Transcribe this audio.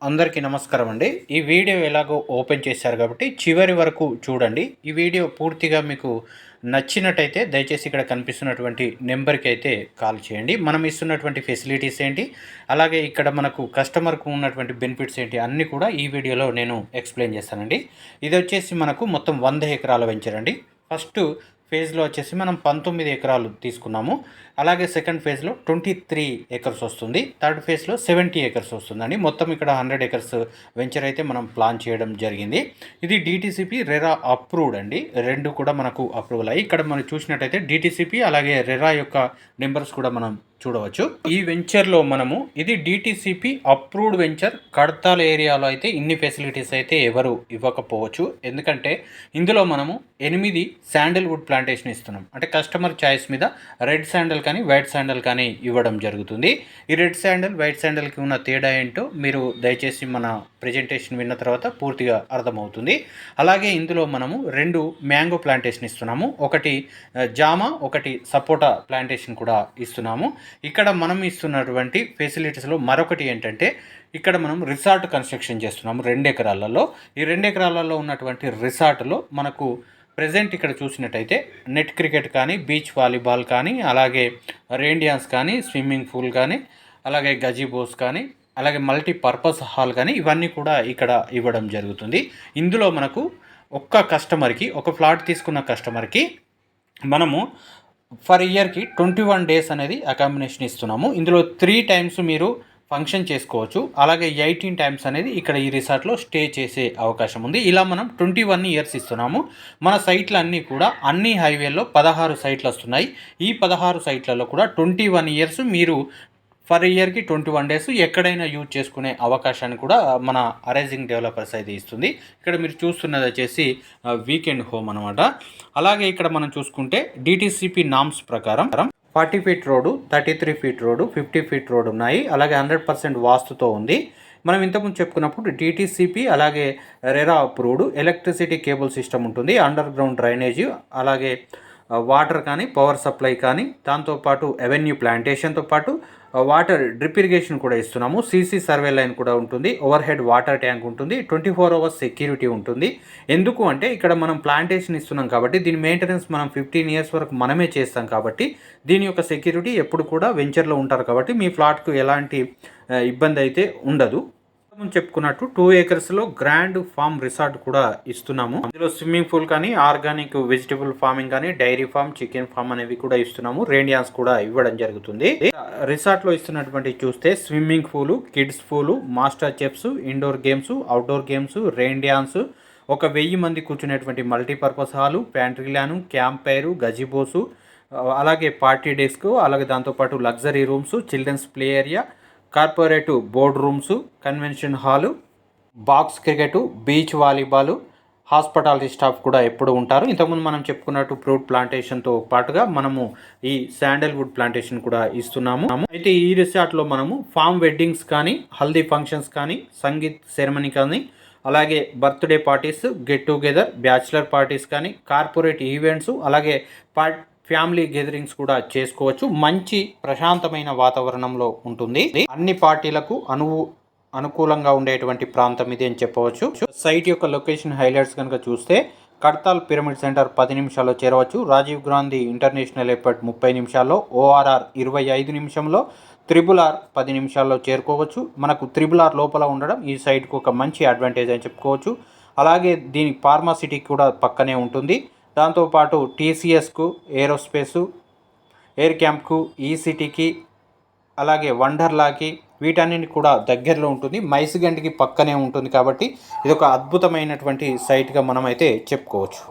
అందరికీ నమస్కారం అండి. ఈ వీడియో ఎలాగో ఓపెన్ చేశారు కాబట్టి చివరి వరకు చూడండి. ఈ వీడియో పూర్తిగా మీకు నచ్చినట్టయితే దయచేసి ఇక్కడ కనిపిస్తున్నటువంటి నెంబర్కి అయితే కాల్ చేయండి. మనం ఇస్తున్నటువంటి ఫెసిలిటీస్ ఏంటి, అలాగే ఇక్కడ మనకు కస్టమర్కు ఉన్నటువంటి బెనిఫిట్స్ ఏంటి అన్నీ కూడా ఈ వీడియోలో నేను ఎక్స్ప్లెయిన్ చేస్తానండి. ఇది వచ్చేసి మనకు మొత్తం 100 ఎకరాల వెంచర్ అండి. ఫస్ట్ ఫేజ్లో వచ్చేసి మనం 19 ఎకరాలు తీసుకున్నాము. అలాగే సెకండ్ ఫేజ్లో 23 ఎకర్స్ వస్తుంది. థర్డ్ ఫేజ్లో 70 ఎకర్స్ వస్తుందండి. మొత్తం ఇక్కడ 100 ఎకర్స్ వెంచర్ అయితే మనం ప్లాన్ చేయడం జరిగింది. ఇది డిటిసిపి రెరా అప్రూవ్డ్ అండి. రెండు కూడా మనకు అప్రూవల్ అయ్యి ఇక్కడ మనం చూసినట్టయితే డిటిసిపి అలాగే రెరా యొక్క నెంబర్స్ కూడా మనం చూడవచ్చు. ఈ వెంచర్లో మనము ఇది డిటిసిపి అప్రూవ్డ్ వెంచర్. కడతాల ఏరియాలో అయితే ఇన్ని ఫెసిలిటీస్ అయితే ఎవరు ఇవ్వకపోవచ్చు. ఎందుకంటే ఇందులో మనము 8 శాండిల్వుడ్ ప్లాంటేషన్ ఇస్తున్నాం. అంటే కస్టమర్ చాయిస్ మీద రెడ్ శాండల్ కానీ వైట్ శాండల్ కానీ ఇవ్వడం జరుగుతుంది. ఈ రెడ్ శాండల్ వైట్ శాండల్కి ఉన్న తేడా ఏంటో మీరు దయచేసి మన ప్రెజెంటేషన్ విన్న తర్వాత పూర్తిగా అర్థమవుతుంది. అలాగే ఇందులో మనము 2 మ్యాంగో ప్లాంటేషన్ ఇస్తున్నాము. ఒకటి జామ, ఒకటి సపోటా ప్లాంటేషన్ కూడా ఇస్తున్నాము. ఇక్కడ మనం ఇస్తున్నటువంటి ఫెసిలిటీస్లో మరొకటి ఏంటంటే ఇక్కడ మనం రిసార్ట్ కన్స్ట్రక్షన్ చేస్తున్నాము 2 ఎకరాలలో. ఈ 2 ఎకరాలలో ఉన్నటువంటి రిసార్ట్లో మనకు ప్రజెంట్ ఇక్కడ చూసినట్టయితే నెట్ క్రికెట్ కానీ, బీచ్ వాలీబాల్ కానీ, అలాగే రెయిన్ డ్యాన్స్ కానీ, స్విమ్మింగ్ పూల్ కానీ, అలాగే గజిబోస్ కానీ, అలాగే మల్టీపర్పస్ హాల్ కానీ ఇవన్నీ కూడా ఇక్కడ ఇవ్వడం జరుగుతుంది. ఇందులో మనకు ఒక్క కస్టమర్కి, ఒక ఫ్లాట్ తీసుకున్న కస్టమర్కి మనము ఫర్ ఇయర్కి 21 డేస్ అనేది అకామిడేషన్ ఇస్తున్నాము. ఇందులో 3 టైమ్స్ మీరు ఫంక్షన్ చేసుకోవచ్చు. అలాగే 18 టైమ్స్ అనేది ఇక్కడ ఈ రిసార్ట్లో స్టే చేసే అవకాశం ఉంది. ఇలా మనం 21 ఇయర్స్ ఇస్తున్నాము. మన సైట్లు అన్నీ కూడా అన్ని హైవేల్లో 16 సైట్లు వస్తున్నాయి. ఈ 16 సైట్లలో కూడా 21 ఇయర్స్ మీరు ఫర్ ఇయర్కి 21 డేస్ ఎక్కడైనా యూజ్ చేసుకునే అవకాశాన్ని కూడా మన అరైజింగ్ డెవలపర్స్ అయితే ఇస్తుంది. ఇక్కడ మీరు చూస్తున్నది వచ్చేసి వీకెండ్ హోమ్ అనమాట. అలాగే ఇక్కడ మనం చూసుకుంటే డిటిసిపి నామ్స్ ప్రకారం 40 feet road, 33 feet road, 50 feet road ఉన్నాయి. అలాగే 100% వాస్తుతో ఉంది. మనం ఇంతకుముందు చెప్పుకున్నప్పుడు డిటిసిపి అలాగే RERA approved electricity cable system ఉంటుంది, అండర్ గ్రౌండ్ డ్రైనేజీ, అలాగే వాటర్ కానీ, పవర్ సప్లై కానీ, దాంతోపాటు అవెన్యూ ప్లాంటేషన్తో పాటు వాటర్ డ్రిప్ ఇరిగేషన్ కూడా ఇస్తున్నాము. సీసీ సర్వే లైన్ కూడా ఉంటుంది. ఓవర్ హెడ్ వాటర్ ట్యాంక్ ఉంటుంది. 24 అవర్స్ సెక్యూరిటీ ఉంటుంది. ఎందుకు అంటే ఇక్కడ మనం ప్లాంటేషన్ ఇస్తున్నాం కాబట్టి దీని మెయింటెనెన్స్ మనం 15 ఇయర్స్ వరకు మనమే చేస్తాం కాబట్టి దీని యొక్క సెక్యూరిటీ ఎప్పుడు కూడా వెంచర్లో ఉంటారు కాబట్టి మీ ఫ్లాట్కు ఎలాంటి ఇబ్బంది అయితే ఉండదు. చెప్పుకున్నట్టు 2 ఏకర్స్లో గ్రాండ్ ఫామ్ రిసార్ట్ కూడా ఇస్తున్నాము. ఇందులో స్విమ్మింగ్ పూల్ కానీ, ఆర్గానిక్ వెజిటబుల్ ఫార్మింగ్ కానీ, డైరీ ఫామ్, చికెన్ ఫామ్ అనేవి కూడా ఇస్తున్నాము. రెయిన్ డ్యాన్స్ కూడా ఇవ్వడం జరుగుతుంది. రిసార్ట్లో ఇస్తున్నటువంటి చూస్తే swimming pool, kids pool, master chefs, indoor games, outdoor games, rain dance, ఒక 1000 మంది కూర్చునేటువంటి multipurpose hall, pantry lawn, camp fire, gazebos, అలాగే పార్టీ డెస్క్, అలాగే దాంతోపాటు luxury rooms, children's play area, corporative board rooms, convention hall, box cricket, beach volleyball, hospitality staff కూడా ఎప్పుడు ఉంటారు. ఇంతకుముందు మనం చెప్పుకున్నట్టు ఫ్రూట్ ప్లాంటేషన్తో పాటుగా మనము ఈ శాండల్వుడ్ ప్లాంటేషన్ కూడా ఇస్తున్నాము. అయితే ఈ రిసార్ట్లో మనము ఫామ్ వెడ్డింగ్స్ కానీ, హల్దీ ఫంక్షన్స్ కానీ, సంగీత్ సెరమనీ కానీ, అలాగే birthday parties, get together, bachelor parties కానీ, కార్పొరేట్ ఈవెంట్స్, అలాగే ఫ్యామిలీ గెదరింగ్స్ కూడా చేసుకోవచ్చు. మంచి ప్రశాంతమైన వాతావరణంలో ఉంటుంది. అన్ని పార్టీలకు అనుకూలంగా ఉండేటువంటి ప్రాంతం ఇది అని చెప్పవచ్చు. సైట్ యొక్క లొకేషన్ హైలైట్స్ కనుక చూస్తే కడతాల్ పిరమిడ్ సెంటర్ 10 నిమిషాల్లో చేరవచ్చు. రాజీవ్ గాంధీ ఇంటర్నేషనల్ ఎయిర్పోర్ట్ 30 నిమిషాల్లో, ఓఆర్ఆర్ 25 నిమిషంలో, RRR 10 నిమిషాల్లో చేరుకోవచ్చు. మనకు RRR లోపల ఉండడం ఈ సైట్కు ఒక మంచి అడ్వాంటేజ్ అని చెప్పుకోవచ్చు. అలాగే దీని ఫార్మాసిటీ కూడా పక్కనే ఉంటుంది. దాంతోపాటు టీసీఎస్కు, ఏరోస్పేసు, ఎయిర్ క్యాంప్కు, ఈసిటీకి, అలాగే వండర్లాకి వీటన్నిటి కూడా దగ్గరలో ఉంటుంది. మైసిగంటికి పక్కనే ఉంటుంది కాబట్టి ఇది ఒక అద్భుతమైనటువంటి సైట్గా మనమైతే చెప్పుకోవచ్చు.